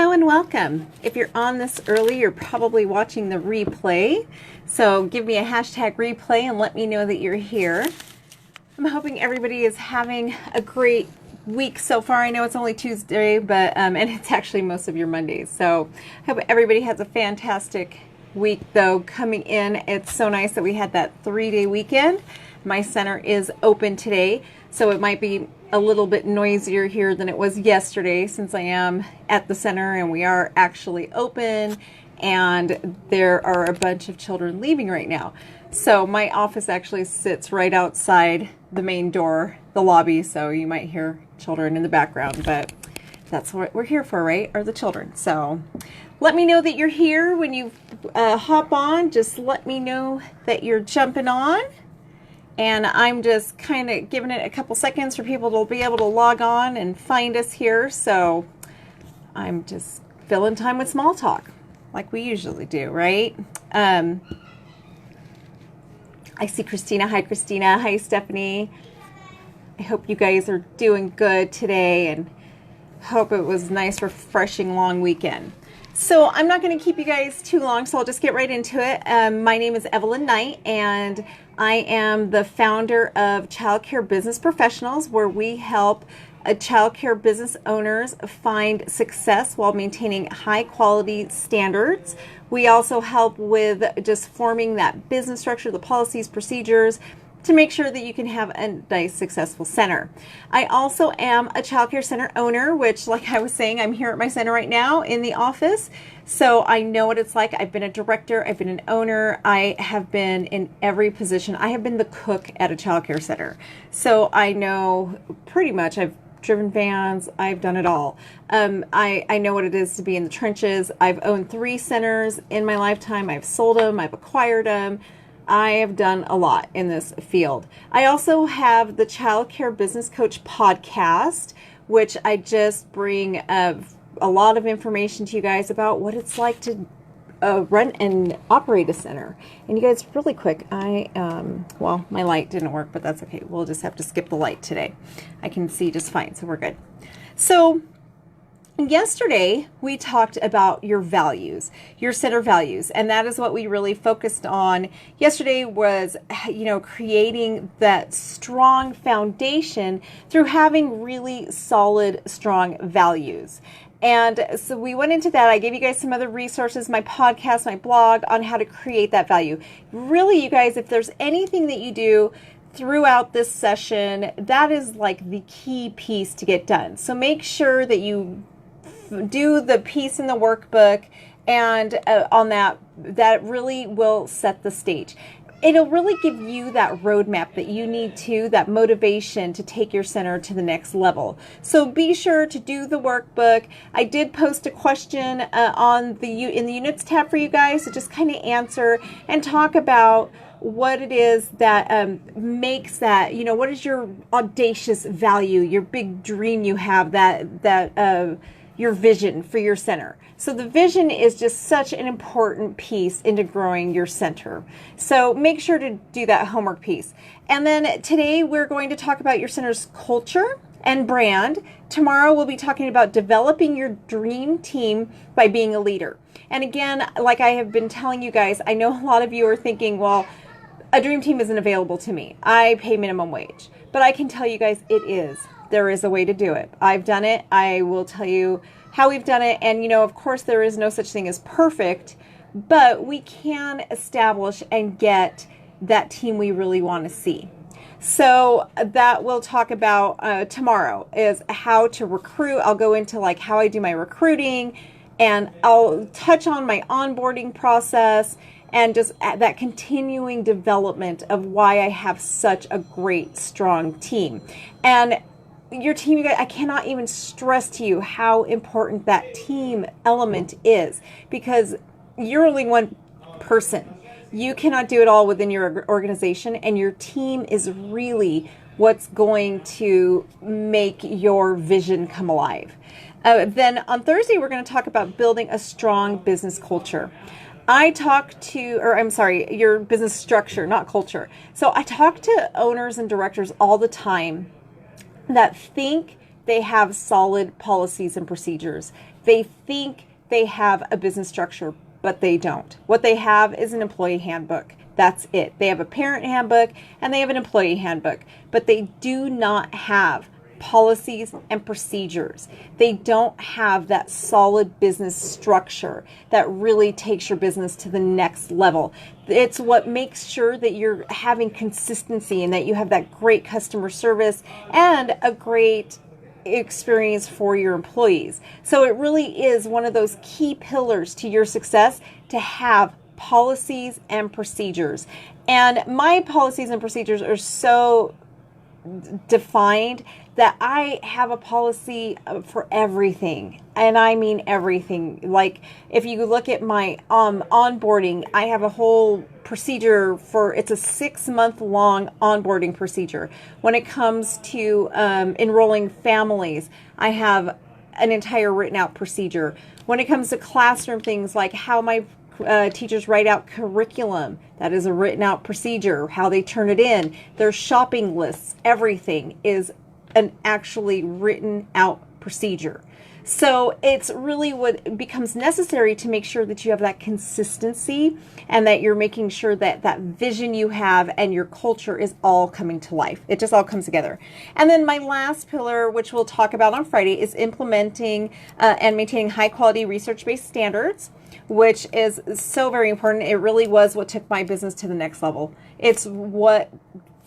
Hello and welcome. If you're on this early, you're probably watching the replay. So give me a hashtag replay and let me know that you're here. I'm hoping everybody is having a great week so far. I know it's only Tuesday, but and it's actually most of your Mondays. So I hope everybody has a fantastic week though coming in. It's so nice that we had that 3-day weekend. My center is open today, so it might be a little bit noisier here than it was yesterday since I am at the center and we are actually open and there are a bunch of children leaving right now. So my office actually sits right outside the main door, the lobby, so you might hear children in the background, but that's what we're here for, right? Are the children. So let me know that you're here when you hop on. Just let me know that you're jumping on. And I'm just kind of giving it a couple seconds for people to be able to log on and find us here. So I'm just filling time with small talk like we usually do, right? I see Christina. Hi, Christina. Hi, Stephanie. I hope you guys are doing good today and hope it was a nice, refreshing, long weekend. So I'm not going to keep you guys too long, so I'll just get right into it. My name is Evelyn Knight, and I am the founder of Childcare Business Professionals, where we help childcare business owners find success while maintaining high quality standards. We also help with just forming that business structure, the policies, procedures, to make sure that you can have a nice, successful center. I also am a childcare center owner, which, like I was saying, I'm here at my center right now in the office. So I know what it's like. I've been a director, I've been an owner, I have been in every position. I have been the cook at a childcare center. So I know pretty much, I've driven vans, I've done it all. I know what it is to be in the trenches. I've owned 3 centers in my lifetime. I've sold them, I've acquired them. I have done a lot in this field. I also have the Childcare Business Coach podcast, which I just bring a lot of information to you guys about what it's like to run and operate a center. And you guys, really quick, well, my light didn't work, but that's okay. We'll just have to skip the light today. I can see just fine, so we're good. So yesterday, we talked about your values, your center values, and that is what we really focused on. Yesterday was, creating that strong foundation through having really solid, strong values. And so we went into that. I gave you guys some other resources, my podcast, my blog on how to create that value. Really, you guys, if there's anything that you do throughout this session, that is like the key piece to get done. So make sure that you do the piece in the workbook, and on that really will set the stage. It'll really give you that roadmap that you need to, that motivation to take your center to the next level. So be sure to do the workbook. I did post a question in the units tab for you guys to just kind of answer and talk about what it is that makes that, what is your audacious value, your big dream you have, that your vision for your center. So the vision is just such an important piece into growing your center. So make sure to do that homework piece. And then today we're going to talk about your center's culture and brand. Tomorrow we'll be talking about developing your dream team by being a leader. And again, like I have been telling you guys, I know a lot of you are thinking, well, a dream team isn't available to me. I pay minimum wage. But I can tell you guys it is. There is a way to do it. I've done it. I will tell you how we've done it. And, of course, there is no such thing as perfect, but we can establish and get that team we really want to see. So that we'll talk about tomorrow is how to recruit. I'll go into like how I do my recruiting, and I'll touch on my onboarding process and just that continuing development of why I have such a great, strong team. And your team, you guys, I cannot even stress to you how important that team element is, because you're only one person. You cannot do it all within your organization, and your team is really what's going to make your vision come alive. Then on Thursday, we're going to talk about building a strong business culture. Your business structure, not culture. So I talk to owners and directors all the time that think they have solid policies and procedures. They think they have a business structure, but they don't. What they have is an employee handbook. That's it. They have a parent handbook and they have an employee handbook, but they do not have policies and procedures. They don't have that solid business structure that really takes your business to the next level. It's what makes sure that you're having consistency and that you have that great customer service and a great experience for your employees. So it really is one of those key pillars to your success to have policies and procedures. And my policies and procedures are so defined that I have a policy for everything. And I mean everything. Like if you look at my onboarding, I have a whole procedure for, it's a 6-month long onboarding procedure. When it comes to enrolling families, I have an entire written out procedure. When it comes to classroom things like how my teachers write out curriculum, that is a written out procedure, how they turn it in, their shopping lists, everything is an actually written out procedure. So it's really what becomes necessary to make sure that you have that consistency and that you're making sure that that vision you have and your culture is all coming to life. It just all comes together. And then my last pillar, which we'll talk about on Friday, is implementing and maintaining high quality research-based standards, which is so very important. It really was what took my business to the next level. It's what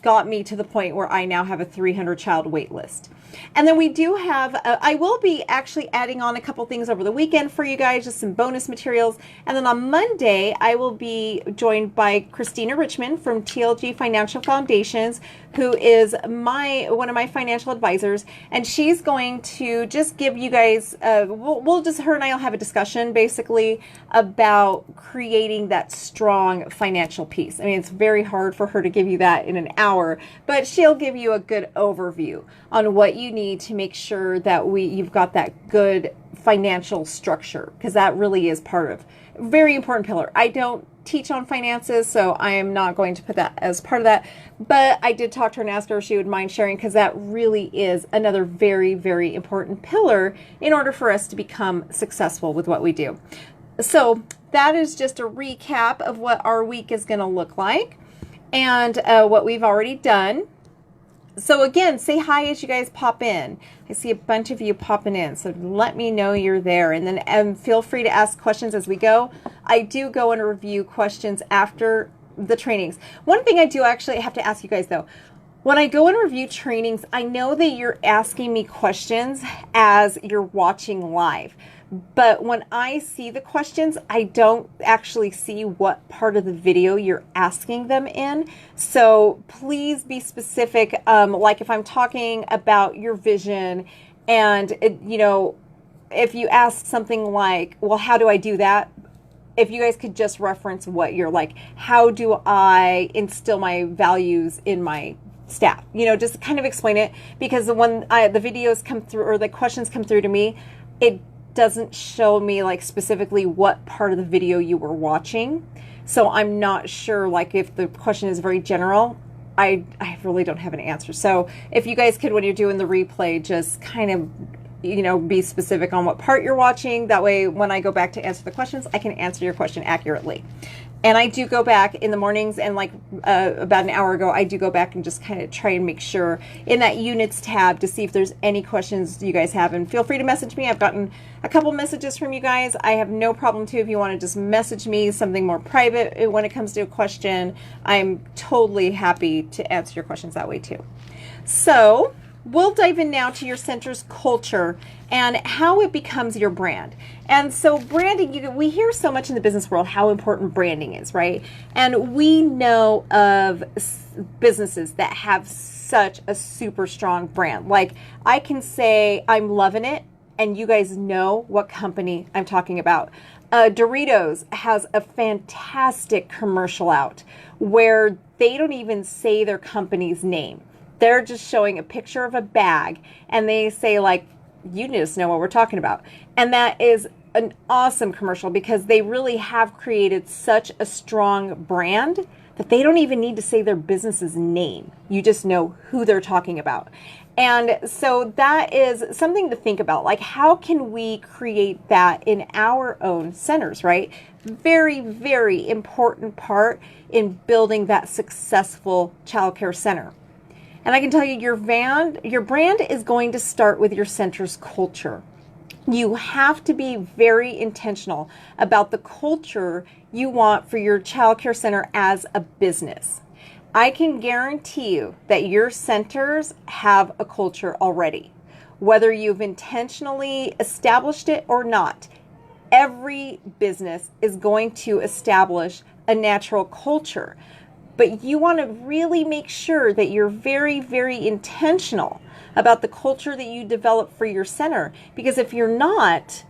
got me to the point where I now have a 300 child wait list. And then we do have, I will be actually adding on a couple things over the weekend for you guys, just some bonus materials. And then on Monday, I will be joined by Christina Richmond from TLG Financial Foundations, who is one of my financial advisors. And she's going to just give you guys, her and I will have a discussion basically about creating that strong financial piece. I mean, it's very hard for her to give you that in an hour, but she'll give you a good overview on what you need to make sure that you've got that good financial structure, because that really is part of a very important pillar. I don't teach on finances, so I am not going to put that as part of that, but I did talk to her and ask her if she would mind sharing, because that really is another very, very important pillar in order for us to become successful with what we do. So that is just a recap of what our week is going to look like and what we've already done. So again, say hi as you guys pop in. I see a bunch of you popping in, so let me know you're there. And then feel free to ask questions as we go. I do go and review questions after the trainings. One thing I do actually have to ask you guys though, when I go and review trainings, I know that you're asking me questions as you're watching live. But when I see the questions, I don't actually see what part of the video you're asking them in. So please be specific. Like if I'm talking about your vision and, if you ask something like, well, how do I do that? If you guys could just reference what you're like, how do I instill my values in my staff? Just kind of explain it, because when the videos come through or the questions come through to me, it doesn't show me like specifically what part of the video you were watching. So I'm not sure, like if the question is very general, I really don't have an answer. So if you guys could, when you're doing the replay, just kind of, be specific on what part you're watching. That way, when I go back to answer the questions, I can answer your question accurately. And I do go back in the mornings, and like about an hour ago, I do go back and just kind of try and make sure in that units tab to see if there's any questions you guys have. And feel free to message me. I've gotten a couple messages from you guys. I have no problem too if you want to just message me something more private when it comes to a question. I'm totally happy to answer your questions that way too. So we'll dive in now to your center's culture and how it becomes your brand. And so branding, we hear so much in the business world how important branding is, right? And we know of businesses that have such a super strong brand. Like I can say I'm loving it, and you guys know what company I'm talking about. Doritos has a fantastic commercial out where they don't even say their company's name. They're just showing a picture of a bag, and they say like, you just know what we're talking about. And that is an awesome commercial, because they really have created such a strong brand that they don't even need to say their business's name. You just know who they're talking about. And so that is something to think about. Like, how can we create that in our own centers, right? Very, very important part in building that successful childcare center. And I can tell you, your brand is going to start with your center's culture. You have to be very intentional about the culture you want for your childcare center as a business. I can guarantee you that your centers have a culture already. Whether you've intentionally established it or not, every business is going to establish a natural culture. But you want to really make sure that you're very, very intentional about the culture that you develop for your center. Because if you're not,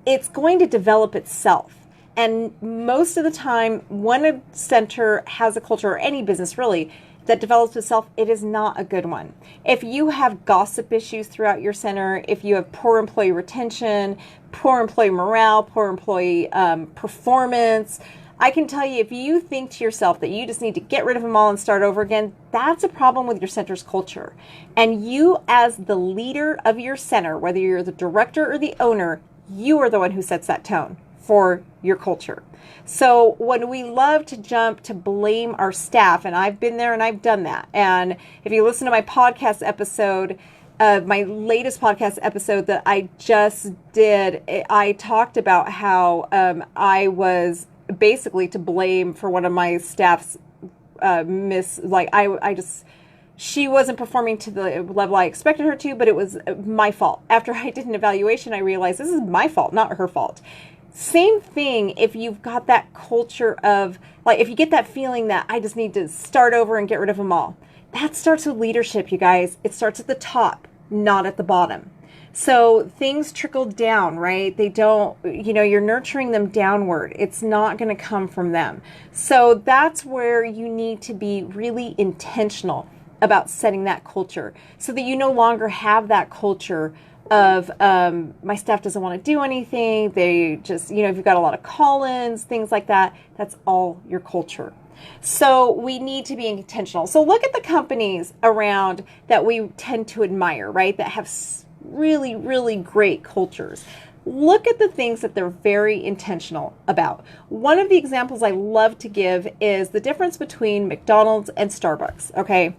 it's going to develop itself. And most of the time, when a center has a culture, or any business really, that develops itself, it is not a good one. If you have gossip issues throughout your center, if you have poor employee retention, poor employee morale, poor employee performance, I can tell you, if you think to yourself that you just need to get rid of them all and start over again, that's a problem with your center's culture. And you, as the leader of your center, whether you're the director or the owner, you are the one who sets that tone for your culture. So when we love to jump to blame our staff, and I've been there and I've done that. And if you listen to my podcast episode, my latest podcast episode that I just did, I talked about how I was basically to blame for one of my staff's she wasn't performing to the level I expected her to, but it was my fault. After I did an evaluation, I realized this is my fault, not her fault. Same thing if you've got that culture of, like, if you get that feeling that I just need to start over and get rid of them all. That starts with leadership, you guys. It starts at the top, not at the bottom. So things trickle down, right? They don't, you're nurturing them downward. It's not going to come from them. So that's where you need to be really intentional about setting that culture so that you no longer have that culture of my staff doesn't want to do anything. They just, if you've got a lot of call-ins, things like that, that's all your culture. So we need to be intentional. So look at the companies around that we tend to admire, right? That have really, really great cultures. Look at the things that they're very intentional about. One of the examples I love to give is the difference between McDonald's and Starbucks, okay?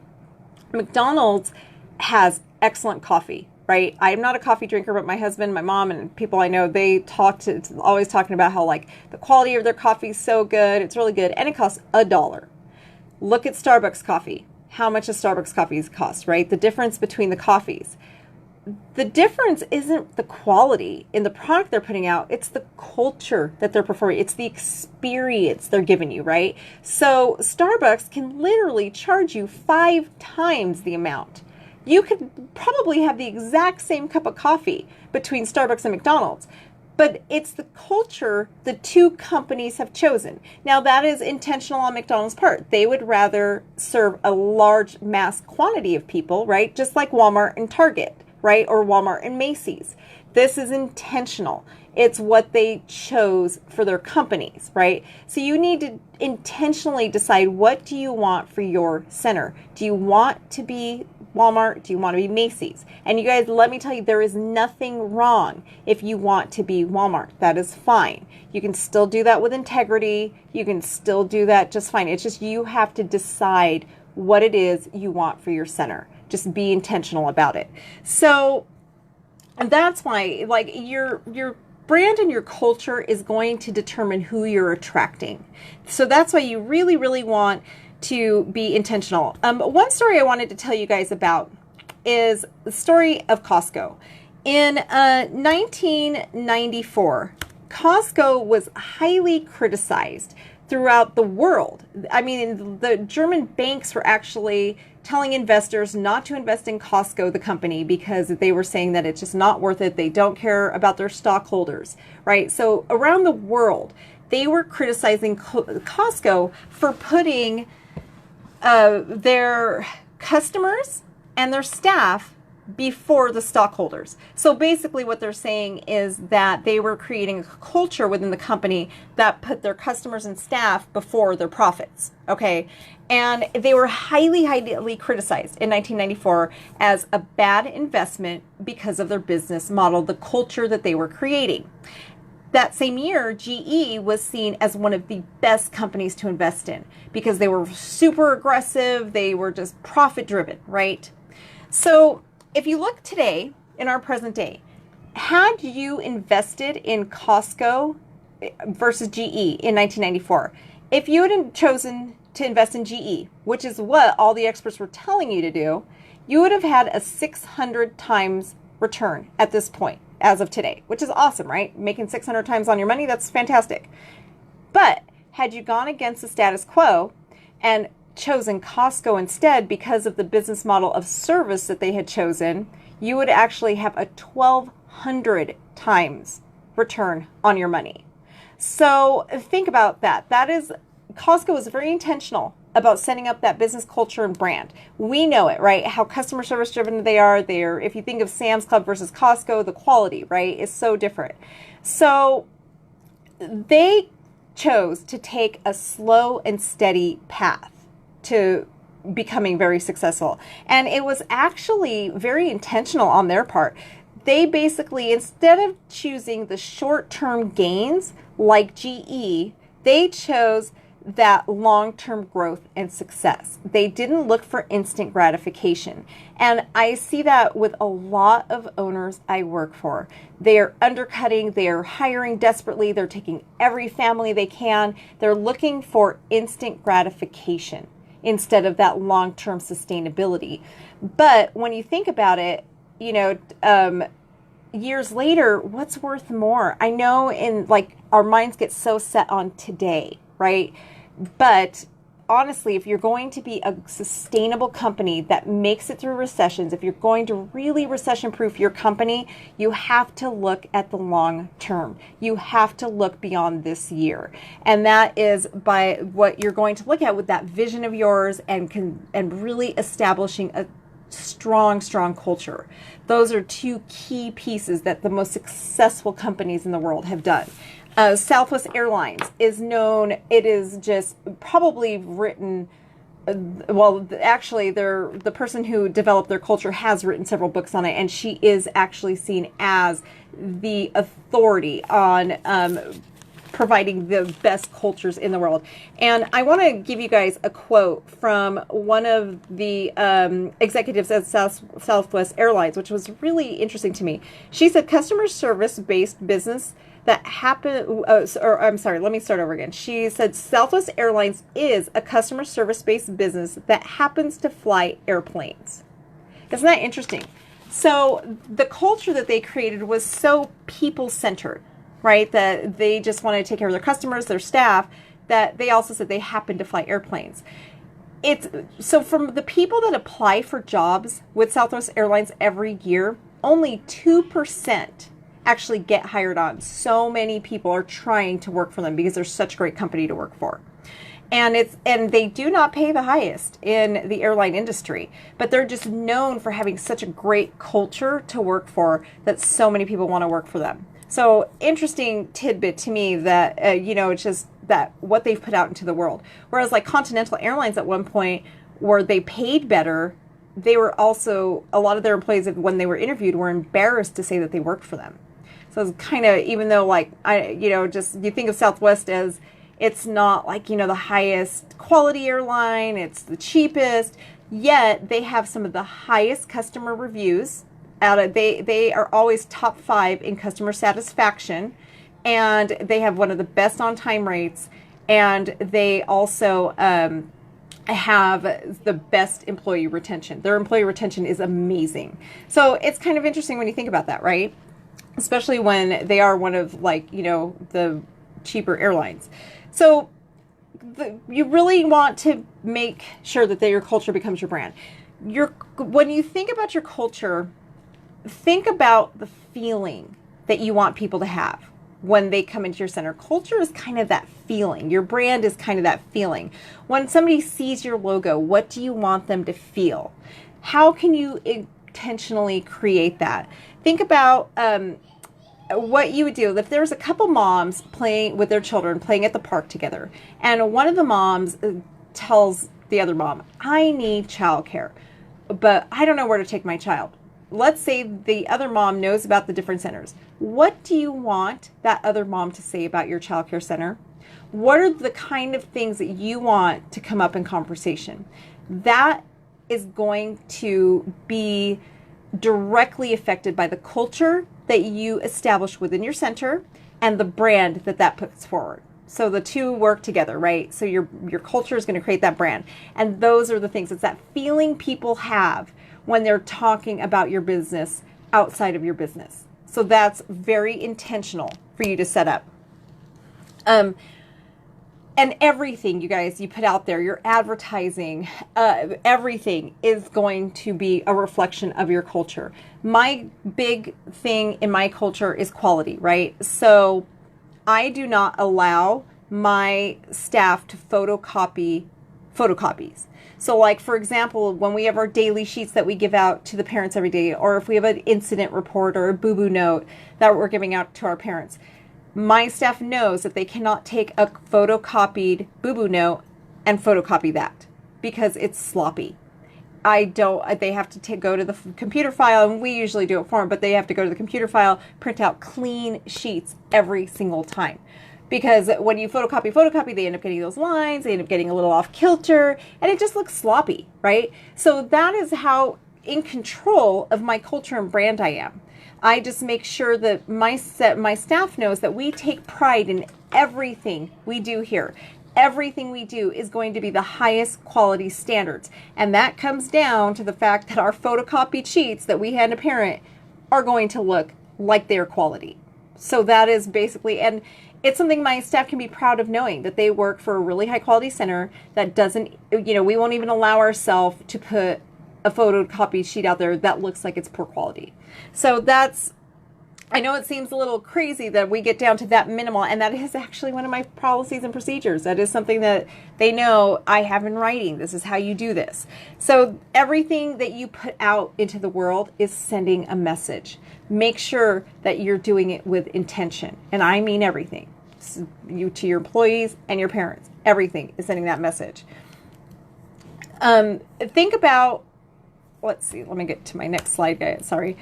McDonald's has excellent coffee, right? I'm not a coffee drinker, but my husband, my mom, and people I know, they always talking about how, like, the quality of their coffee is so good. It's really good. And it costs $1. Look at Starbucks coffee. How much does Starbucks coffees cost, right? The difference between the coffees. The difference isn't the quality in the product they're putting out. It's the culture that they're performing. It's the experience they're giving you, right? So Starbucks can literally charge you 5 times the amount. You could probably have the exact same cup of coffee between Starbucks and McDonald's, but it's the culture the two companies have chosen. Now, that is intentional on McDonald's part. They would rather serve a large mass quantity of people, right? Just like Walmart and Target, right? Or Walmart and Macy's. This is intentional. It's what they chose for their companies, right? So you need to intentionally decide, what do you want for your center? Do you want to be Walmart? Do you want to be Macy's? And you guys, let me tell you, there is nothing wrong if you want to be Walmart. That is fine. You can still do that with integrity. You can still do that just fine. It's just you have to decide what it is you want for your center. Just be intentional about it. So that's why, like, your brand and your culture is going to determine who you're attracting. So that's why you really, really want to be intentional. One story I wanted to tell you guys about is the story of Costco. In 1994, Costco was highly criticized throughout the world. I mean, the German banks were actually telling investors not to invest in Costco, the company, because they were saying that it's just not worth it. They don't care about their stockholders, right? So around the world, they were criticizing Costco for putting their customers and their staff before the stockholders. So basically what they're saying is that they were creating a culture within the company that put their customers and staff before their profits. Okay. And they were highly, highly criticized in 1994 as a bad investment because of their business model, the culture that they were creating. That same year, GE was seen as one of the best companies to invest in because they were super aggressive. They were just profit driven, right? So if you look today in our present day, had you invested in Costco versus GE in 1994, if you had chosen to invest in GE, which is what all the experts were telling you to do, you would have had a 600 times return at this point as of today, which is awesome, right? Making 600 times on your money, that's fantastic. But had you gone against the status quo and chosen Costco instead because of the business model of service that they had chosen, you would actually have a 1,200 times return on your money. So think about that. Costco is very intentional about setting up that business culture and brand. We know it, right? How customer service driven they are. If you think of Sam's Club versus Costco, the quality, right, is so different. So they chose to take a slow and steady path to becoming very successful. And it was actually very intentional on their part. They basically, instead of choosing the short-term gains like GE, they chose that long-term growth and success. They didn't look for instant gratification. And I see that with a lot of owners I work for. They're undercutting, they're hiring desperately, they're taking every family they can. They're looking for instant gratification instead of that long-term sustainability. But when you think about it, years later, what's worth more? I know our minds get so set on today, right? But honestly, if you're going to be a sustainable company that makes it through recessions, if you're going to really recession-proof your company, you have to look at the long term. You have to look beyond this year. And that is by what you're going to look at with that vision of yours and really establishing a strong culture. Those are two key pieces that the most successful companies in the world have done. Southwest Airlines is known, it is just probably written, actually the person who developed their culture has written several books on it, and she is actually seen as the authority on providing the best cultures in the world. And I want to give you guys a quote from one of the executives at Southwest Airlines, which was really interesting to me. She said, customer service-based business that happen, let me start over again. She said, Southwest Airlines is a customer service-based business that happens to fly airplanes. Isn't that interesting? So the culture that they created was so people-centered, right? That they just wanted to take care of their customers, their staff, that they also said they happen to fly airplanes. So from the people that apply for jobs with Southwest Airlines every year, only 2% actually get hired on. So many people are trying to work for them because they're such a great company to work for. And they do not pay the highest in the airline industry, but they're just known for having such a great culture to work for that so many people want to work for them. So interesting tidbit to me that, it's just that what they've put out into the world. Whereas like Continental Airlines at one point where they paid better, they were also, a lot of their employees, when they were interviewed, were embarrassed to say that they worked for them. So it's kind of, even though you think of Southwest as it's not like, the highest quality airline, it's the cheapest, yet they have some of the highest customer reviews. They are always top 5 in customer satisfaction, and they have one of the best on-time rates, and they also have the best employee retention. Their employee retention is amazing. So it's kind of interesting when you think about that, right? Especially when they are one of the cheaper airlines. So you really want to make sure that your culture becomes your brand. When you think about your culture, think about the feeling that you want people to have when they come into your center. Culture is kind of that feeling. Your brand is kind of that feeling. When somebody sees your logo, what do you want them to feel? How can you intentionally create that. Think about what you would do if there was a couple moms playing with their children, playing at the park together, and one of the moms tells the other mom, I need childcare, but I don't know where to take my child. Let's say the other mom knows about the different centers. What do you want that other mom to say about your childcare center? What are the kind of things that you want to come up in conversation? That is going to be directly affected by the culture that you establish within your center and the brand that puts forward. So the two work together, right? So your culture is going to create that brand. And those are the things. It's that feeling people have when they're talking about your business outside of your business. So that's very intentional for you to set up. And everything, you guys, you put out there, your advertising, everything is going to be a reflection of your culture. My big thing in my culture is quality, right? So I do not allow my staff to photocopy photocopies. So like, for example, when we have our daily sheets that we give out to the parents every day, or if we have an incident report or a boo-boo note that we're giving out to our parents, my staff knows that they cannot take a photocopied boo-boo note and photocopy that because it's sloppy. They have to go to the computer file, and we usually do it for them, but they have to go to the computer file, print out clean sheets every single time. Because when you photocopy, they end up getting those lines, they end up getting a little off kilter, and it just looks sloppy, right? So that is how in control of my culture and brand I am. I just make sure that my staff knows that we take pride in everything we do here. Everything we do is going to be the highest quality standards. And that comes down to the fact that our photocopied sheets that we hand a parent are going to look like their quality. So that is basically, and it's something my staff can be proud of knowing, that they work for a really high quality center that doesn't, we won't even allow ourselves to put a photocopied sheet out there that looks like it's poor quality. So that's, I know it seems a little crazy that we get down to that minimal, and that is actually one of my policies and procedures. That is something that they know I have in writing. This is how you do this. So everything that you put out into the world is sending a message. Make sure that you're doing it with intention, and I mean everything. You to your employees and your parents, everything is sending that message. Think about, let's see, let me get to my next slide, guys. Sorry.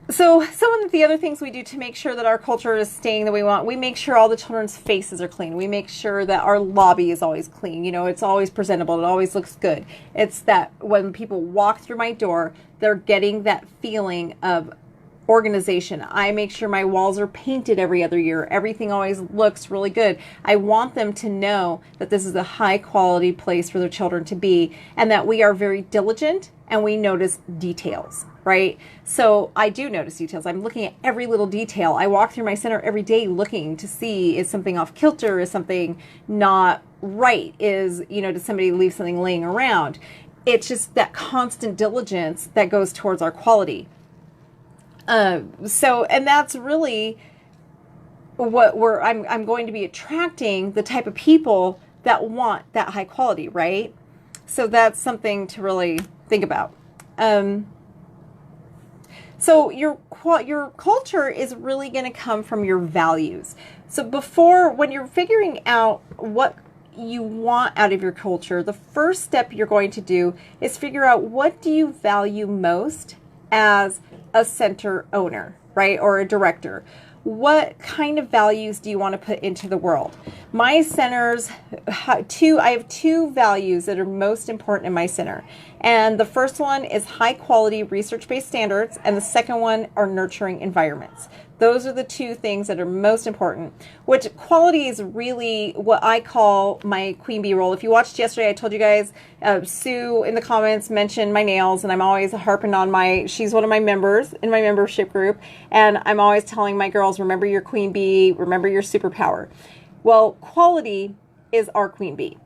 So some of the other things we do to make sure that our culture is staying the way we want, we make sure all the children's faces are clean. We make sure that our lobby is always clean. It's always presentable. It always looks good. It's that when people walk through my door, they're getting that feeling of organization. I make sure my walls are painted every other year. Everything always looks really good. I want them to know that this is a high quality place for their children to be, and that we are very diligent and we notice details, right? So I do notice details. I'm looking at every little detail. I walk through my center every day looking to see, is something off kilter? Is something not right? Does somebody leave something laying around? It's just that constant diligence that goes towards our quality. And that's really what I'm going to be attracting, the type of people that want that high quality, right? So that's something to really think about. So your culture is really going to come from your values. So when you're figuring out what you want out of your culture, the first step you're going to do is figure out, what do you value most as a center owner, right? Or a director. What kind of values do you want to put into the world? My centers, I have two values that are most important in my center. And the first one is high quality research-based standards, and the second one are nurturing environments. Those are the two things that are most important, which quality is really what I call my queen bee role. If you watched yesterday, I told you guys, Sue in the comments mentioned my nails, and I'm always harping on she's one of my members in my membership group, and I'm always telling my girls, remember your queen bee, remember your superpower. Well, quality is our queen bee.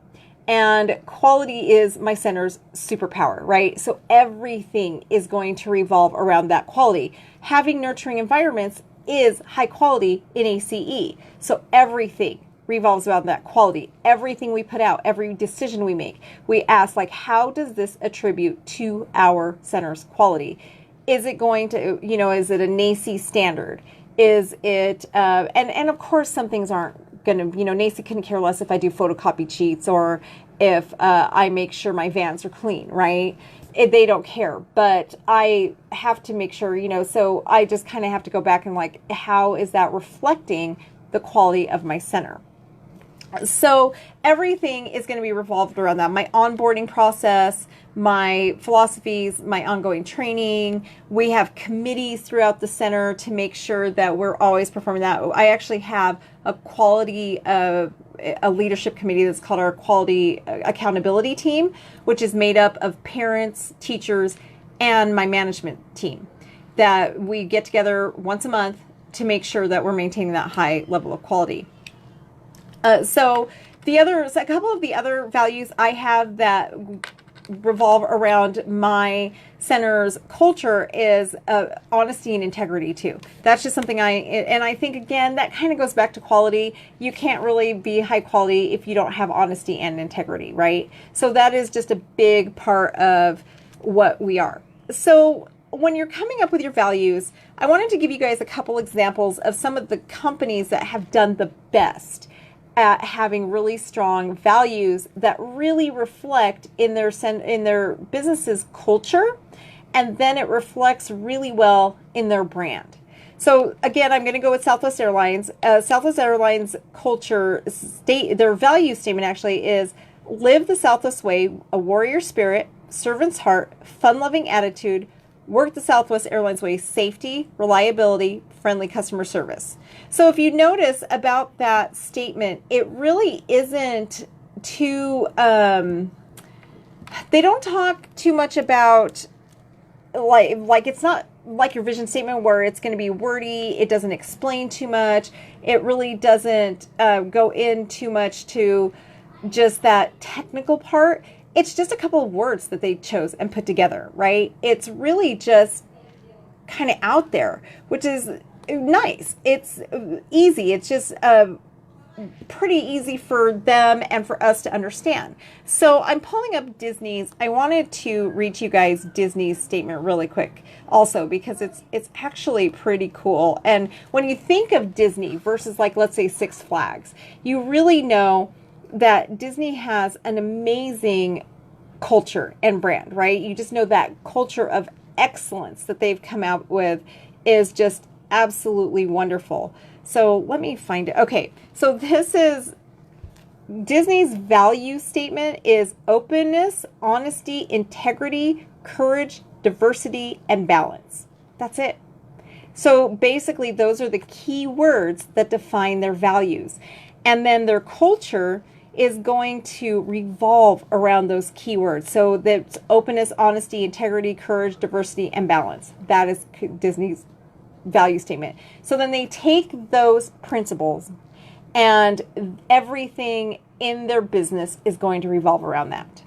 And quality is my center's superpower, right? So everything is going to revolve around that quality. Having nurturing environments is high quality in ACE. So everything revolves around that quality. Everything we put out, every decision we make, we ask, like, how does this attribute to our center's quality? Is it going to, is it a NACE standard? Is it, and of course some things aren't going to, NACE couldn't care less if I do photocopy sheets or if I make sure my vans are clean, right? They don't care, but I have to make sure, so I just kind of have to go back and like, how is that reflecting the quality of my center? So everything is going to be revolved around that. My onboarding process, my philosophies, my ongoing training. We have committees throughout the center to make sure that we're always performing that. I actually have a quality a leadership committee that's called our quality accountability team, which is made up of parents, teachers, and my management team, that we get together once a month to make sure that we're maintaining that high level of quality. So a couple of the other values I have that revolve around my center's culture is honesty and integrity too. That's just something I think, again, that kind of goes back to quality. You can't really be high quality if you don't have honesty and integrity, right? So that is just a big part of what we are. So when you're coming up with your values, I wanted to give you guys a couple examples of some of the companies that have done the best at having really strong values that really reflect in their business's culture, and then it reflects really well in their brand. So again, I'm going to go with Southwest Airlines. Southwest Airlines culture their value statement actually is: live the Southwest way, a warrior spirit, servant's heart, fun-loving attitude, work the Southwest Airlines way, safety, reliability, friendly customer service. So if you notice about that statement, it really isn't too, they don't talk too much about, like it's not like your vision statement where it's going to be wordy. It doesn't explain too much. It really doesn't go in too much to just that technical part. It's just a couple of words that they chose and put together, right? It's really just kind of out there, which is nice. It's easy. It's just pretty easy for them and for us to understand. So I'm pulling up Disney's. I wanted to read you guys Disney's statement really quick also, because it's actually pretty cool. And when you think of Disney versus, like, let's say Six Flags, you really know that Disney has an amazing culture and brand, right? You just know that culture of excellence that they've come out with is just absolutely wonderful. So let me find it. Okay, so this is Disney's value statement is openness, honesty, integrity, courage, diversity, and balance. That's it. So basically, those are the key words that define their values. And then their culture is going to revolve around those keywords. So that's openness, honesty, integrity, courage, diversity, and balance. That is Disney's value statement. So then they take those principles, and everything in their business is going to revolve around that.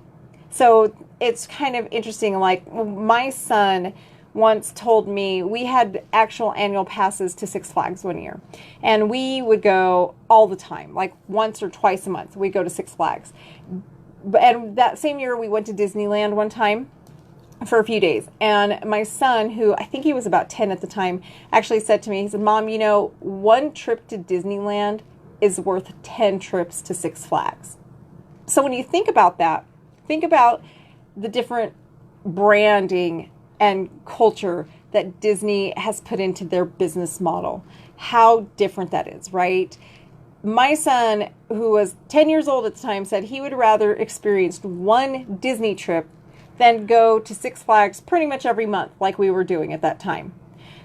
So it's kind of interesting. Like, my son once told me, we had actual annual passes to Six Flags one year, and we would go all the time, like once or twice a month. We'd go to Six Flags. And that same year we went to Disneyland one time for a few days. And my son, who I think he was about 10 at the time, actually said to me, he said, "Mom, one trip to Disneyland is worth 10 trips to Six Flags." So when you think about that, think about the different branding and culture that Disney has put into their business model. How different that is, right? My son, who was 10 years old at the time, said he would rather experience one Disney trip than go to Six Flags pretty much every month like we were doing at that time.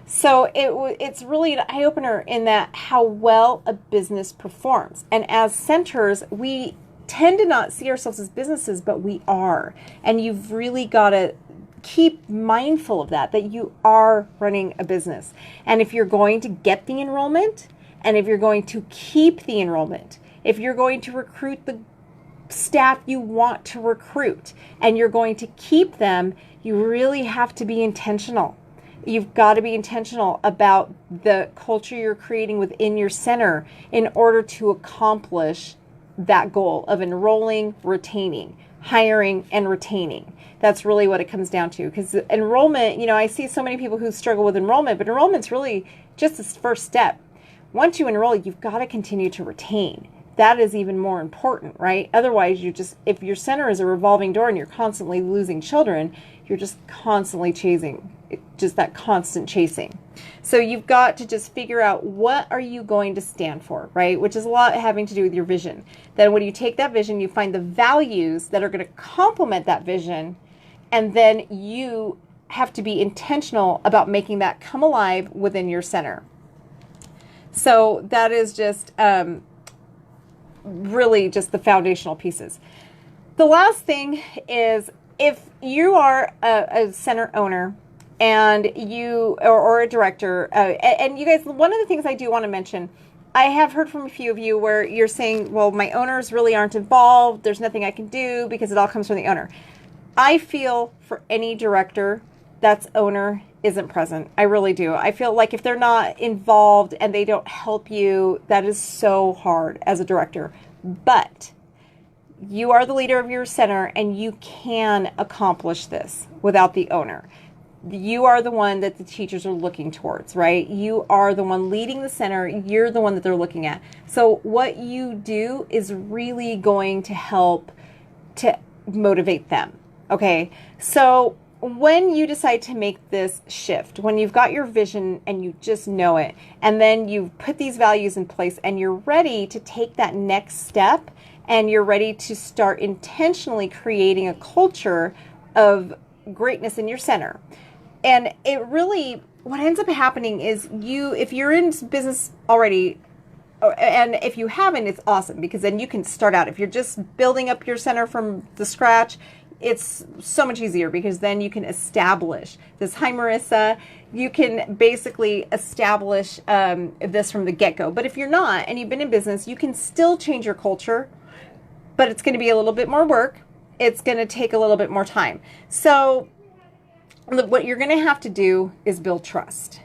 So it's really an eye-opener in that how well a business performs. And as centers, we tend to not see ourselves as businesses, but we are. And you've really got to keep mindful of that you are running a business. And if you're going to get the enrollment, and if you're going to keep the enrollment, if you're going to recruit the staff you want to recruit, and you're going to keep them, you really have to be intentional. You've got to be intentional about the culture you're creating within your center in order to accomplish that goal of enrolling, retaining, hiring, and retaining. That's really what it comes down to. Because enrollment, I see so many people who struggle with enrollment, but enrollment's really just this first step. Once you enroll, you've got to continue to retain. That is even more important, right? Otherwise, if your center is a revolving door and you're constantly losing children, you're just constantly chasing, just that constant chasing. So you've got to just figure out, what are you going to stand for, right? Which is a lot having to do with your vision. Then when you take that vision, you find the values that are going to complement that vision, and then you have to be intentional about making that come alive within your center. So that is just really just the foundational pieces. The last thing is, if you are a center owner and you or a director, and you guys, one of the things I do want to mention, I have heard from a few of you where you're saying, well, my owners really aren't involved. There's nothing I can do because it all comes from the owner. I feel for any director that's owner isn't present. I really do. I feel like if they're not involved and they don't help you, that is so hard as a director. But you are the leader of your center, and you can accomplish this without the owner. You are the one that the teachers are looking towards, right? You are the one leading the center. You're the one that they're looking at. So what you do is really going to help to motivate them. Okay. So when you decide to make this shift, when you've got your vision and you just know it, and then you put these values in place and you're ready to take that next step, and you're ready to start intentionally creating a culture of greatness in your center. And it really, what ends up happening is if you're in business already, and if you haven't, it's awesome, because then you can start out. If you're just building up your center from the scratch, it's so much easier, because then you can establish this. Hi, Marissa. You can basically establish this from the get-go. But if you're not, and you've been in business, you can still change your culture, but it's going to be a little bit more work. It's going to take a little bit more time. So what you're going to have to do is build trust.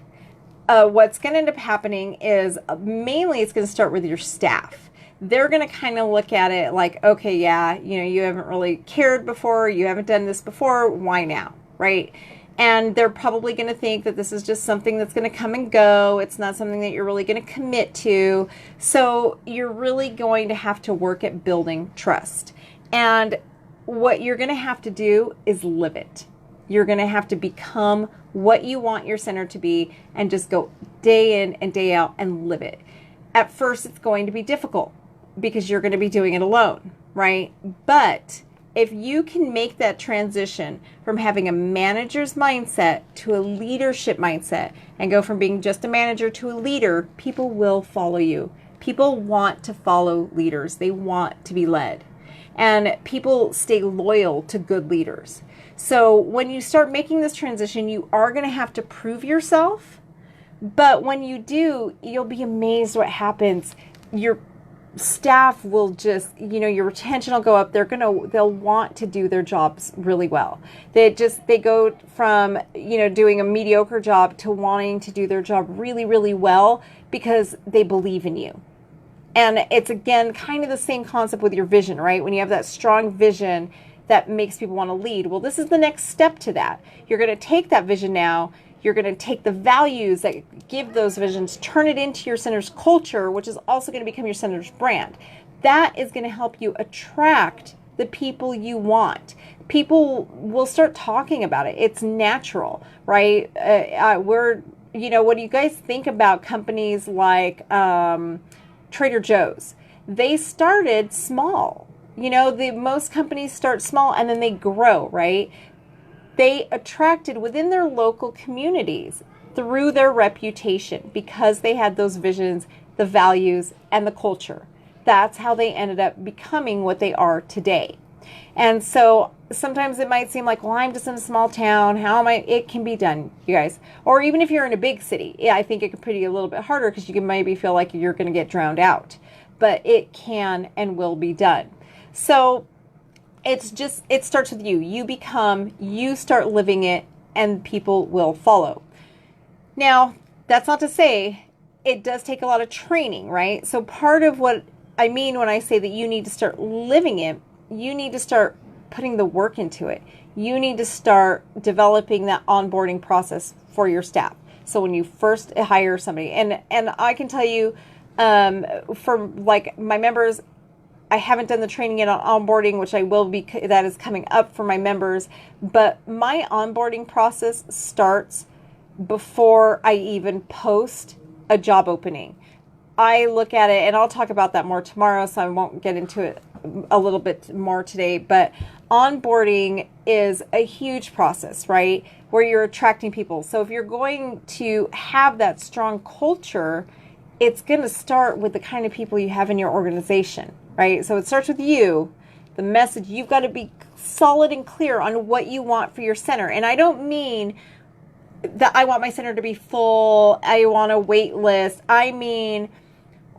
What's going to end up happening is mainly it's going to start with your staff. They're going to kind of look at it like, okay, yeah, you haven't really cared before. You haven't done this before. Why now? Right? And they're probably going to think that this is just something that's going to come and go. It's not something that you're really going to commit to. So you're really going to have to work at building trust. And what you're going to have to do is live it. You're going to have to become what you want your center to be, and just go day in and day out and live it. At first, it's going to be difficult because you're going to be doing it alone, right? But if you can make that transition from having a manager's mindset to a leadership mindset, and go from being just a manager to a leader, people will follow you. People want to follow leaders. They want to be led. And people stay loyal to good leaders. So when you start making this transition, you are going to have to prove yourself. But when you do, you'll be amazed what happens. Your staff will just, your retention will go up. They'll want to do their jobs really well. They go from, doing a mediocre job to wanting to do their job really, really well, because they believe in you. And it's, again, kind of the same concept with your vision, right? When you have that strong vision that makes people want to lead. Well, this is the next step to that. You're going to take that vision now. You're going to take the values that give those visions, turn it into your center's culture, which is also going to become your center's brand. That is going to help you attract the people you want. People will start talking about it. It's natural, right? What do you guys think about companies like Trader Joe's? They started small. Most companies start small and then they grow, right? They attracted within their local communities through their reputation, because they had those visions, the values, and the culture. That's how they ended up becoming what they are today. And so sometimes it might seem like, well, I'm just in a small town. It can be done, you guys. Or even if you're in a big city, yeah, I think it could be a little bit harder, because you can maybe feel like you're going to get drowned out. But it can and will be done. So it starts with you. You start living it, and people will follow. Now, that's not to say it does take a lot of training, right? So part of what I mean when I say that you need to start living it, you need to start putting the work into it. You need to start developing that onboarding process for your staff. So when you first hire somebody, and I can tell you, for like my members, I haven't done the training yet on onboarding, which I will be, that is coming up for my members, but my onboarding process starts before I even post a job opening. I look at it, and I'll talk about that more tomorrow, so I won't get into it a little bit more today, but onboarding is a huge process, right? Where you're attracting people. So if you're going to have that strong culture, it's going to start with the kind of people you have in your organization, right? So it starts with you, the message. You've got to be solid and clear on what you want for your center. And I don't mean that I want my center to be full, I want a wait list. I mean,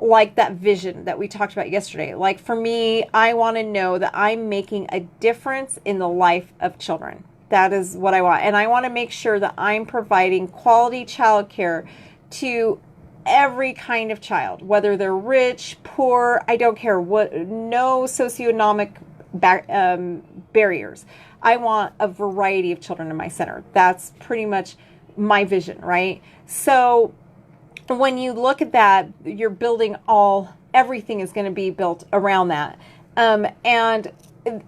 like that vision that we talked about yesterday. Like for me, I want to know that I'm making a difference in the life of children. That is what I want. And I want to make sure that I'm providing quality childcare to every kind of child, whether they're rich, poor, I don't care what, no socioeconomic barriers. I want a variety of children in my center. That's pretty much my vision, right? So when you look at that, you're building everything is going to be built around that. And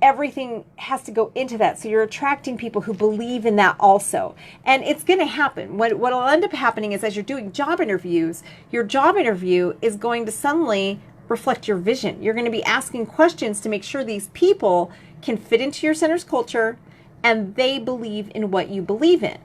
everything has to go into that. So you're attracting people who believe in that also. And it's going to happen. What will end up happening is as you're doing job interviews, your job interview is going to suddenly reflect your vision. You're going to be asking questions to make sure these people can fit into your center's culture and they believe in what you believe in.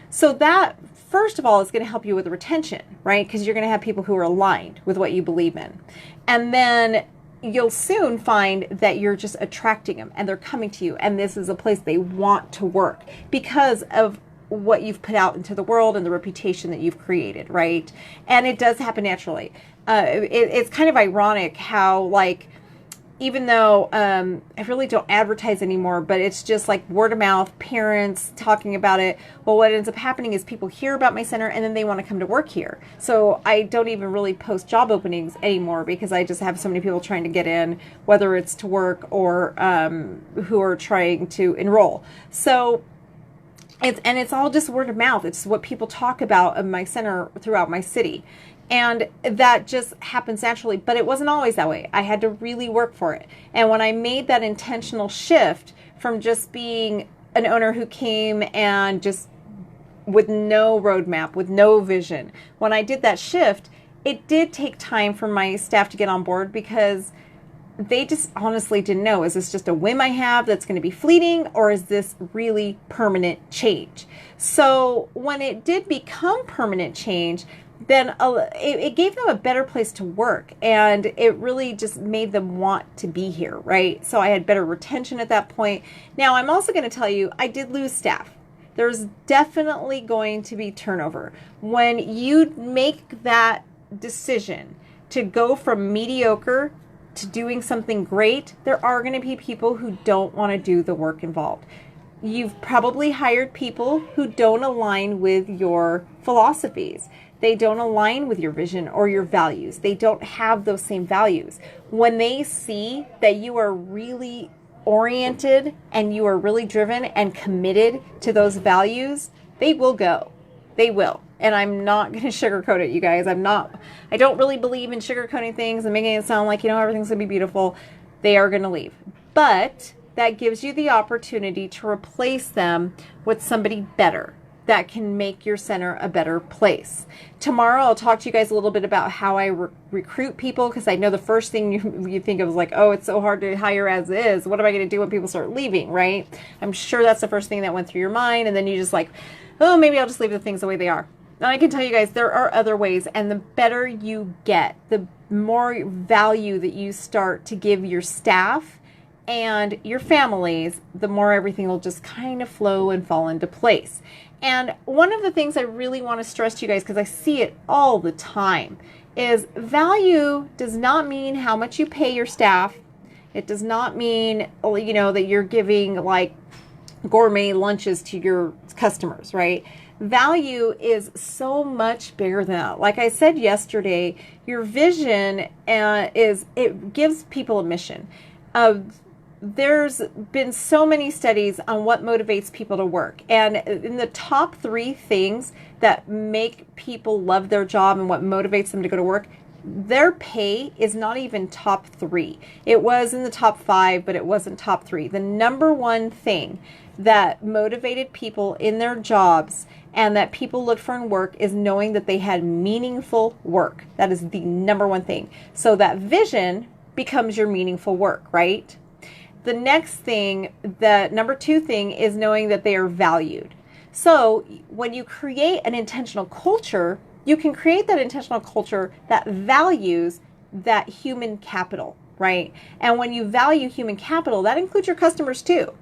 So that, first of all, is going to help you with the retention, right? Because you're going to have people who are aligned with what you believe in. And then you'll soon find that you're just attracting them and they're coming to you. And this is a place they want to work because of what you've put out into the world and the reputation that you've created, right? And it does happen naturally. It's kind of ironic how, like, even though I really don't advertise anymore, but it's just like word of mouth, parents talking about it. Well, what ends up happening is people hear about my center and then they want to come to work here. So I don't even really post job openings anymore because I just have so many people trying to get in, whether it's to work or who are trying to enroll. So it's all just word of mouth. It's what people talk about in my center throughout my city. And that just happens naturally, but it wasn't always that way. I had to really work for it. And when I made that intentional shift from just being an owner who came and just with no roadmap, with no vision, when I did that shift, it did take time for my staff to get on board because they just honestly didn't know, is this just a whim I have that's going to be fleeting, or is this really permanent change? So when it did become permanent change, then it gave them a better place to work, and it really just made them want to be here, right? So I had better retention at that point. Now, I'm also going to tell you, I did lose staff. There's definitely going to be turnover. When you make that decision to go from mediocre to doing something great, there are going to be people who don't want to do the work involved. You've probably hired people who don't align with your philosophies. They don't align with your vision or your values. They don't have those same values. When they see that you are really oriented and you are really driven and committed to those values, they will go. They will. And I'm not going to sugarcoat it, you guys. I don't really believe in sugarcoating things and making it sound like, everything's going to be beautiful. They are going to leave. But that gives you the opportunity to replace them with somebody better that can make your center a better place. Tomorrow, I'll talk to you guys a little bit about how I recruit people, because I know the first thing you think of is like, oh, it's so hard to hire as is. What am I going to do when people start leaving, right? I'm sure that's the first thing that went through your mind, and then you just like, oh, maybe I'll just leave the things the way they are. And I can tell you guys, there are other ways, and the better you get, the more value that you start to give your staff and your families, the more everything will just kind of flow and fall into place. And one of the things I really want to stress to you guys, because I see it all the time, is value does not mean how much you pay your staff. It does not mean, that you're giving like gourmet lunches to your customers, right? Value is so much bigger than that. Like I said yesterday, your vision it gives people a mission. There's been so many studies on what motivates people to work. And in the top 3 things that make people love their job and what motivates them to go to work, their pay is not even top 3. It was in the top 5, but it wasn't top 3. The number one thing that motivated people in their jobs and that people look for in work is knowing that they had meaningful work. That is the number one thing. So that vision becomes your meaningful work, right? The next thing, the number 2 thing, is knowing that they are valued. So when you create an intentional culture, you can create that intentional culture that values that human capital, right? And when you value human capital, that includes your customers too.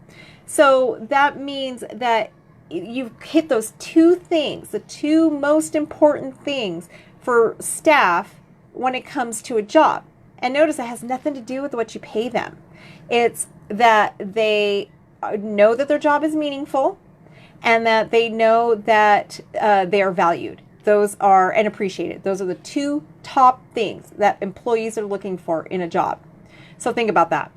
So that means that you've hit those 2 things, the 2 most important things for staff when it comes to a job. And notice it has nothing to do with what you pay them. It's that they know that their job is meaningful and that they know that they are valued. Those are, and appreciated. Those are the 2 top things that employees are looking for in a job. So think about that.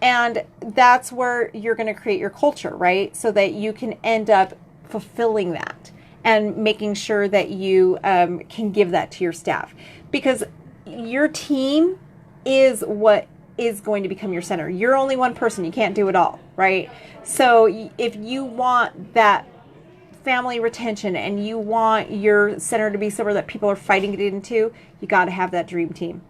And that's where you're going to create your culture, right? So that you can end up fulfilling that and making sure that you can give that to your staff. Because your team is what is going to become your center. You're only one person. You can't do it all, right? So if you want that family retention and you want your center to be somewhere that people are fighting it into, you got to have that dream team.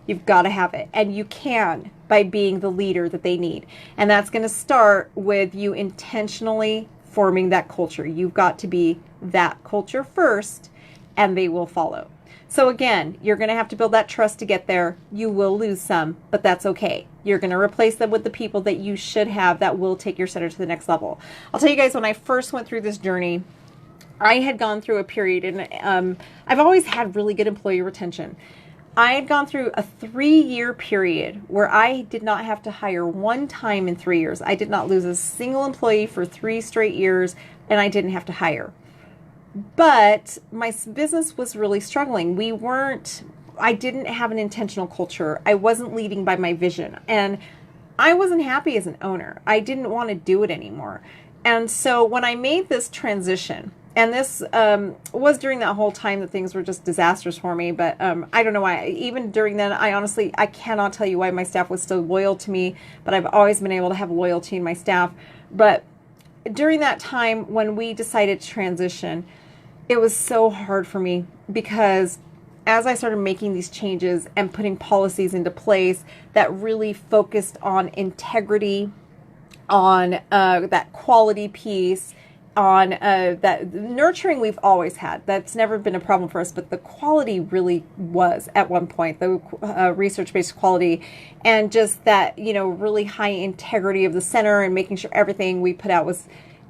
You've got to have it. And you can by being the leader that they need. And that's going to start with you intentionally forming that culture. You've got to be that culture first, and they will follow. So again, you're going to have to build that trust to get there. You will lose some, but that's okay. You're going to replace them with the people that you should have that will take your center to the next level. I'll tell you guys, when I first went through this journey, I had gone through a period, and I've always had really good employee retention. I had gone through a 3-year period where I did not have to hire one time in 3 years. I did not lose a single employee for 3 straight years, and I didn't have to hire. But my business was really struggling. I didn't have an intentional culture. I wasn't leading by my vision. And I wasn't happy as an owner. I didn't want to do it anymore. And so when I made this transition, and this was during that whole time that things were just disasters for me, but I don't know why. Even during then, I cannot tell you why my staff was still loyal to me, but I've always been able to have loyalty in my staff. But during that time when we decided to transition, it was so hard for me because as I started making these changes and putting policies into place that really focused on integrity, on that quality piece, on that nurturing we've always had. That's never been a problem for us, but the quality really was at one point, the research-based quality, and just that, really high integrity of the center and making sure everything we put out was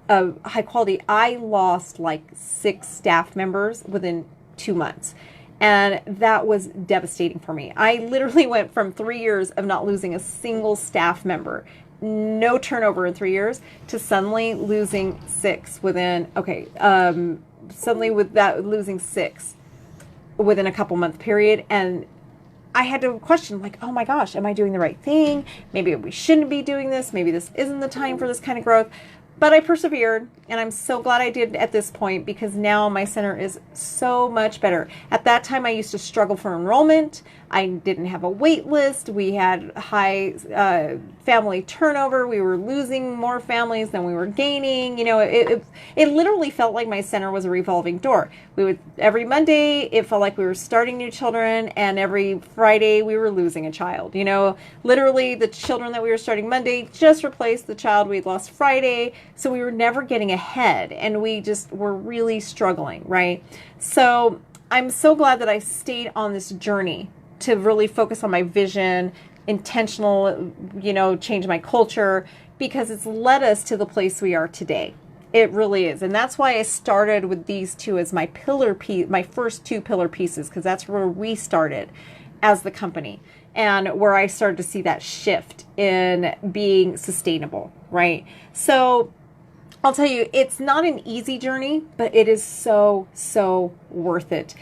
high quality. I lost like 6 staff members within 2 months. And that was devastating for me. I literally went from 3 years of not losing a single staff member, no turnover in 3 years, to suddenly losing 6 losing 6 within a couple month period. And I had to question, like, oh my gosh, am I doing the right thing? Maybe we shouldn't be doing this. Maybe this isn't the time for this kind of growth. But I persevered, and I'm so glad I did at this point because now my center is so much better. At that time, I used to struggle for enrollment. I didn't have a wait list. We had high family turnover. We were losing more families than we were gaining. It literally felt like my center was a revolving door. Every Monday, it felt like we were starting new children, and every Friday, we were losing a child. Literally, the children that we were starting Monday just replaced the child we'd lost Friday. So we were never getting ahead, and we just were really struggling, right? So I'm so glad that I stayed on this journey to really focus on my vision, intentional, change my culture, because it's led us to the place we are today. It really is. And that's why I started with these 2 as my my first 2 pillar pieces, because that's where we started as the company and where I started to see that shift in being sustainable, right? So I'll tell you, it's not an easy journey, but it is so, so worth it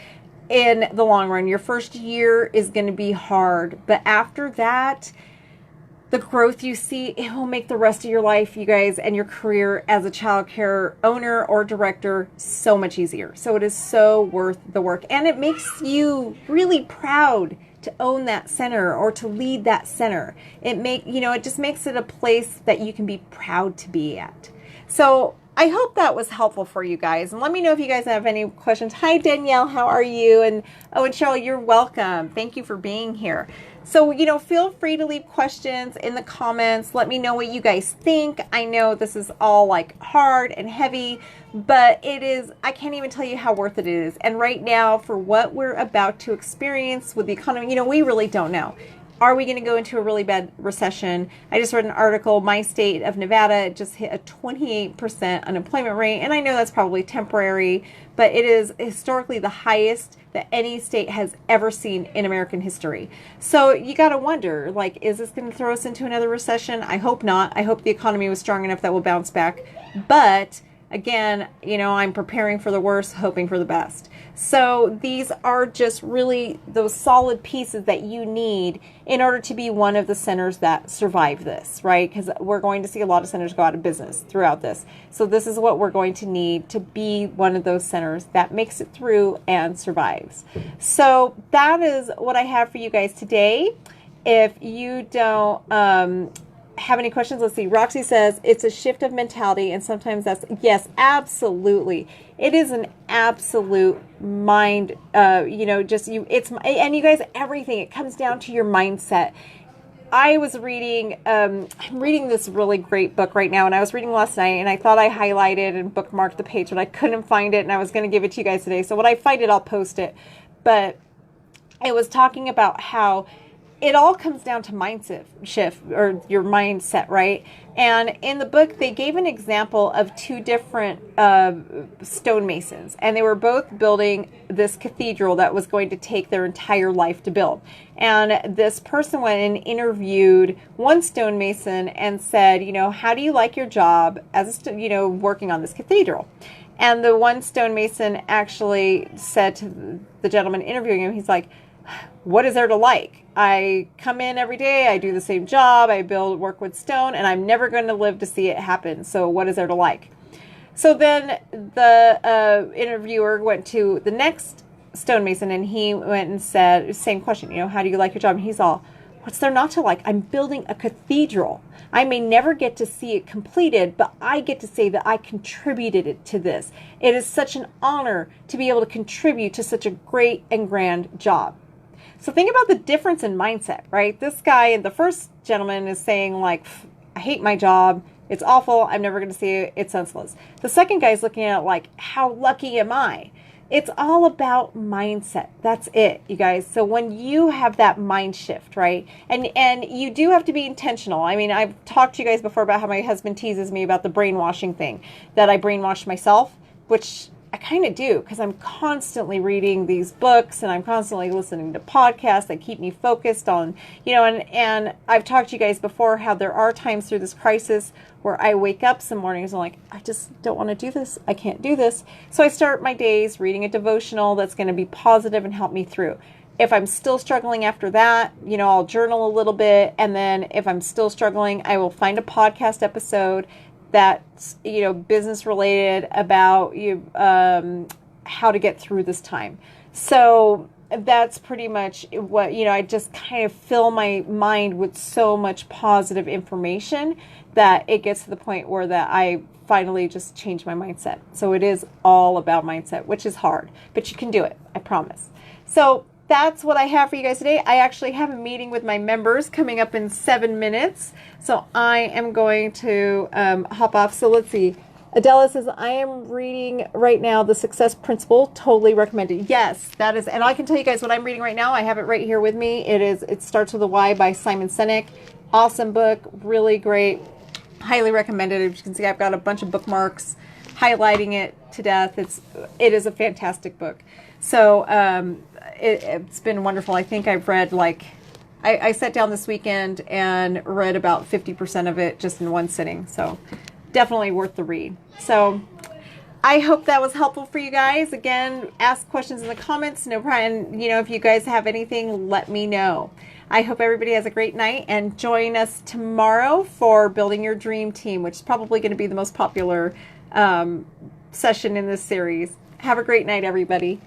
in the long run. Your first year is going to be hard, but after that, the growth you see, it will make the rest of your life, you guys, and your career as a childcare owner or director so much easier. So it is so worth the work. And it makes you really proud to own that center or to lead that center. It just makes it a place that you can be proud to be at. So I hope that was helpful for you guys. And let me know if you guys have any questions. Hi, Danielle. How are you? And Cheryl, you're welcome. Thank you for being here. So, feel free to leave questions in the comments. Let me know what you guys think. I know this is all like hard and heavy, but I can't even tell you how worth it is. And right now, for what we're about to experience with the economy, we really don't know. Are we going to go into a really bad recession? I just read an article, my state of Nevada just hit a 28% unemployment rate. And I know that's probably temporary, but it is historically the highest that any state has ever seen in American history. So you got to wonder, is this going to throw us into another recession? I hope not. I hope the economy was strong enough that we'll bounce back. But again, I'm preparing for the worst, hoping for the best. So these are just really those solid pieces that you need in order to be one of the centers that survive this, right? Because we're going to see a lot of centers go out of business throughout this. So this is what we're going to need to be one of those centers that makes it through and survives. So that is what I have for you guys today. If you don't have any questions, let's see. Roxy says it's a shift of mentality, and sometimes yes, absolutely. It is an absolute mind, and you guys, everything, it comes down to your mindset. I was reading, I'm reading this really great book right now, and I was reading last night, and I thought I highlighted and bookmarked the page, but I couldn't find it, and I was going to give it to you guys today. So when I find it, I'll post it. But it was talking about how it all comes down to mindset shift, or your mindset, right? And in the book, they gave an example of two different stonemasons, and they were both building this cathedral that was going to take their entire life to build. And this person went and interviewed one stonemason and said, how do you like your job as working on this cathedral? And the one stonemason actually said to the gentleman interviewing him, he's like, what is there to like? I come in every day, I do the same job, I work with stone, and I'm never going to live to see it happen. So what is there to like? So then the interviewer went to the next stonemason, and he went and said, same question, how do you like your job? And he's all, what's there not to like? I'm building a cathedral. I may never get to see it completed, but I get to say that I contributed to this. It is such an honor to be able to contribute to such a great and grand job. So think about the difference in mindset, right? This guy, the first gentleman, is saying I hate my job. It's awful. I'm never going to see it. It's senseless. The second guy is looking at it how lucky am I? It's all about mindset. That's it, you guys. So when you have that mind shift, right? And you do have to be intentional. I mean, I've talked to you guys before about how my husband teases me about the brainwashing thing, that I brainwash myself, which I kind of do, because I'm constantly reading these books and I'm constantly listening to podcasts that keep me focused on, and I've talked to you guys before how there are times through this crisis where I wake up some mornings and I'm like, I just don't want to do this. I can't do this. So I start my days reading a devotional that's going to be positive and help me through. If I'm still struggling after that, I'll journal a little bit. And then if I'm still struggling, I will find a podcast episode that's business related about how to get through this time. So that's pretty much what I just kind of fill my mind with so much positive information that it gets to the point where that I finally just change my mindset. So it is all about mindset, which is hard, but you can do it, I promise. So that's what I have for you guys today. I actually have a meeting with my members coming up in 7 minutes. So I am going to hop off. So let's see. Adela says, I am reading right now The Success Principle. Totally recommended. Yes, that is. And I can tell you guys what I'm reading right now. I have it right here with me. It starts with a Y by Simon Sinek. Awesome book. Really great. Highly recommended. As you can see, I've got a bunch of bookmarks highlighting it to death. It is a fantastic book. So it's been wonderful. I think I've read I sat down this weekend and read about 50% of it just in one sitting. So definitely worth the read. So I hope that was helpful for you guys. Again, ask questions in the comments. No problem. You know, if you guys have anything, let me know. I hope everybody has a great night, and join us tomorrow for Building Your Dream Team, which is probably going to be the most popular session in this series. Have a great night, everybody.